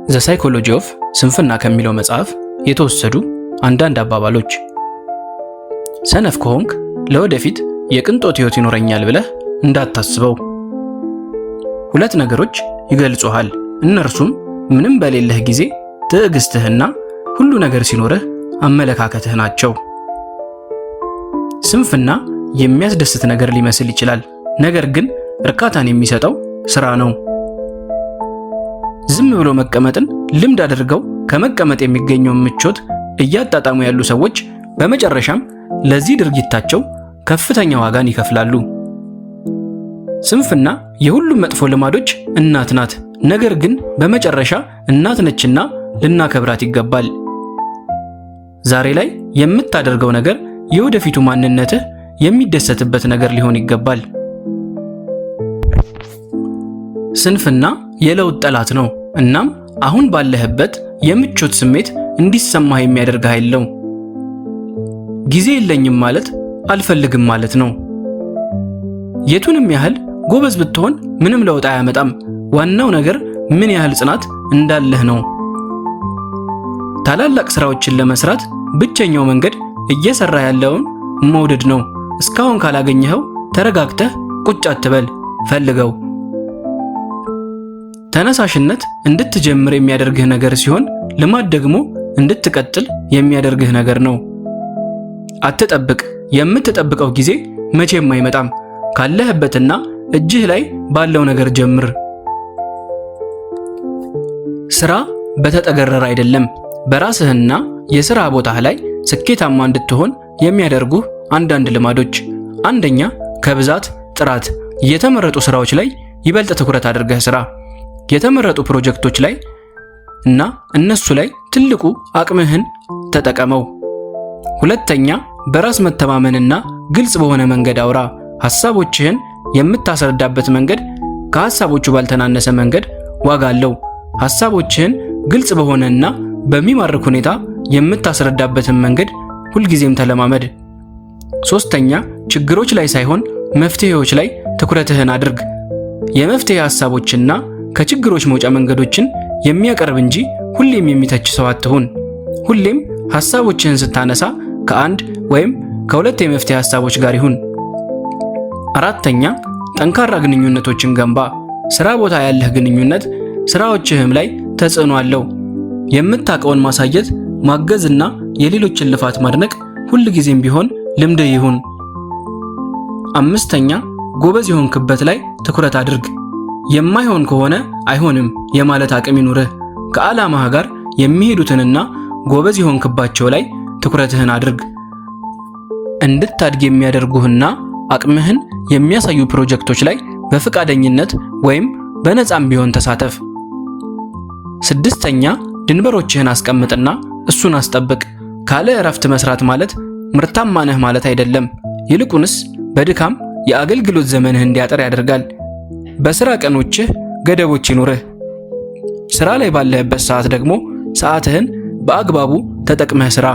ዘ ሳይኮሎጂ ኦፍ ስንፍና ከሚለው መጽሐፍ የተወሰዱ አንዳንድ አባባሎች። ሰነፍ ከሆንክ ለወደፊት የቅንጦት ሕይወት ይኖረኛል ብለህ እንዳታስበው። ሁለት ነገሮች ይገልጹሃል። እነርሱም ምንም በሌለህ ጊዜ ትዕግስትህና ሁሉ ነገር ሲኖርህ አመለካከትህ ናቸው። ስንፍና የሚያስደስት ነገር ሊመስል ይችላል፣ ነገር ግን እርካታን የሚሰጠው ሥራ ነው። ዝም ብሎ መቀመጥን ልምድ አድርገው ከመቀመጥ የሚገኘውን ምቾት እያጣጣሙ ያሉ ሰዎች በመጨረሻም ለዚህ ድርጊታቸው ከፍተኛ ዋጋን ይከፍላሉ። ስንፍና የሁሉም መጥፎ ልማዶች እናት ናት፣ ነገር ግን በመጨረሻ እናት ነችና ልናከብራት ይገባል። ዛሬ ላይ የምታደርገው ነገር የወደፊቱ ማንነትህ የሚደሰትበት ነገር ሊሆን ይገባል። ስንፍና የለውጥ ጠላት ነው። እናም አሁን ባለህበት የምቾት ስሜት እንዲሰማህ የሚያደርግ ኃይል ነው። ጊዜ የለኝም ማለት አልፈልግም ማለት ነው። የቱንም ያህል ጎበዝ ብትሆን ምንም ለውጥ አያመጣም። ዋናው ነገር ምን ያህል ጽናት እንዳለህ ነው። ታላላቅ ስራዎችን ለመስራት ብቸኛው መንገድ እየሰራ ያለውን መውደድ ነው። እስካሁን ካላገኘኸው ተረጋግተህ ቁጭ አትበል፣ ፈልገው። ተነሳሽነት እንድትጀምር የሚያደርግህ ነገር ሲሆን፣ ልማድ ደግሞ እንድትቀጥል የሚያደርግህ ነገር ነው። አትጠብቅ። የምትጠብቀው ጊዜ መቼም አይመጣም። ካለህበትና እጅህ ላይ ባለው ነገር ጀምር። ስራ በተጠገረረ አይደለም። በራስህና የሥራ ቦታህ ላይ ስኬታማ እንድትሆን የሚያደርጉህ አንዳንድ ልማዶች። አንደኛ፣ ከብዛት ጥራት። የተመረጡ ስራዎች ላይ ይበልጥ ትኩረት አድርገህ ስራ። የተመረጡ ፕሮጀክቶች ላይ እና እነሱ ላይ ትልቁ አቅምህን ተጠቀመው። ሁለተኛ፣ በራስ መተማመንና ግልጽ በሆነ መንገድ አውራ። ሐሳቦችህን የምታስረዳበት መንገድ ከሐሳቦቹ ባልተናነሰ መንገድ ዋጋ አለው። ሐሳቦችህን ግልጽ በሆነና በሚማርክ ሁኔታ የምታስረዳበትን መንገድ ሁልጊዜም ተለማመድ። ሶስተኛ፣ ችግሮች ላይ ሳይሆን መፍትሄዎች ላይ ትኩረትህን አድርግ። የመፍትሄ ሐሳቦችና ከችግሮች መውጫ መንገዶችን የሚያቀርብ እንጂ ሁሌም የሚተች ሰው አትሁን። ሁሌም ሐሳቦችህን ስታነሳ ከአንድ ወይም ከሁለት የመፍትሄ ሐሳቦች ጋር ይሁን። አራተኛ፣ ጠንካራ ግንኙነቶችን ገንባ። ሥራ ቦታ ያለህ ግንኙነት ሥራዎችህም ላይ ተጽዕኖ አለው። የምታውቀውን ማሳየት፣ ማገዝና የሌሎችን ልፋት ማድነቅ ሁልጊዜም ቢሆን ልምድ ይሁን። አምስተኛ፣ ጎበዝ የሆንክበት ላይ ትኩረት አድርግ። የማይሆን ከሆነ አይሆንም የማለት አቅም ይኑርህ። ከዓላማህ ጋር የሚሄዱትንና ጎበዝ የሆንክባቸው ላይ ትኩረትህን አድርግ። እንድታድግ የሚያደርጉህና አቅምህን የሚያሳዩ ፕሮጀክቶች ላይ በፈቃደኝነት ወይም በነፃም ቢሆን ተሳተፍ። ስድስተኛ፣ ድንበሮችህን አስቀምጥና እሱን አስጠብቅ። ካለ እረፍት መስራት ማለት ምርታማ ነህ ማለት አይደለም። ይልቁንስ በድካም የአገልግሎት ዘመንህ እንዲያጠር ያደርጋል። በሥራ ቀኖችህ ገደቦች ይኑርህ። ሥራ ላይ ባለህበት ሰዓት ደግሞ ሰዓትህን በአግባቡ ተጠቅመህ ሥራ።